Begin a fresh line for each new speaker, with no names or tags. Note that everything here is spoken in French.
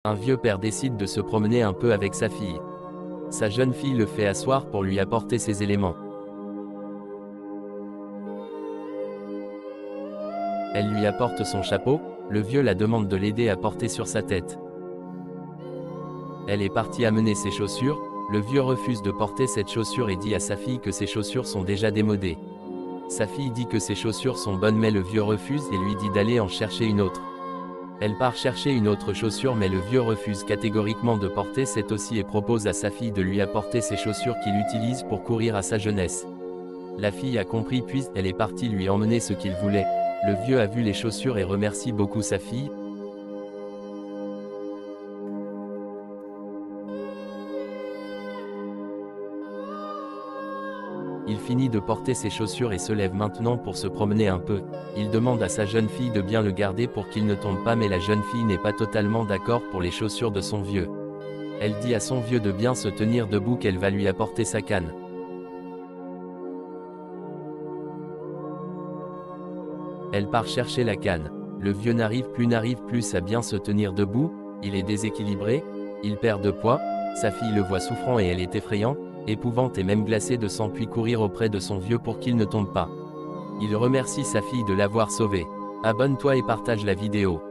Un vieux père décide de se promener un peu avec sa fille. Sa jeune fille le fait asseoir pour lui apporter ses éléments. Elle lui apporte son chapeau, le vieux la demande de l'aider à porter sur sa tête. Elle est partie amener ses chaussures, le vieux refuse de porter cette chaussure et dit à sa fille que ses chaussures sont déjà démodées. Sa fille dit que ses chaussures sont bonnes mais le vieux refuse et lui dit d'aller en chercher une autre. Elle part chercher une autre chaussure mais le vieux refuse catégoriquement de porter cette aussi et propose à sa fille de lui apporter ses chaussures qu'il utilise pour courir à sa jeunesse. La fille a compris puis elle est partie lui emmener ce qu'il voulait. Le vieux a vu les chaussures et remercie beaucoup sa fille. Il finit de porter ses chaussures et se lève maintenant pour se promener un peu. Il demande à sa jeune fille de bien le garder pour qu'il ne tombe pas mais la jeune fille n'est pas totalement d'accord pour les chaussures de son vieux. Elle dit à son vieux de bien se tenir debout qu'elle va lui apporter sa canne. Elle part chercher la canne. Le vieux n'arrive plus à bien se tenir debout, il est déséquilibré, il perd de poids, sa fille le voit souffrant et elle est effrayante, épouvante et même glacée de sang puis courir auprès de son vieux pour qu'il ne tombe pas. Il remercie sa fille de l'avoir sauvé. Abonne-toi et partage la vidéo.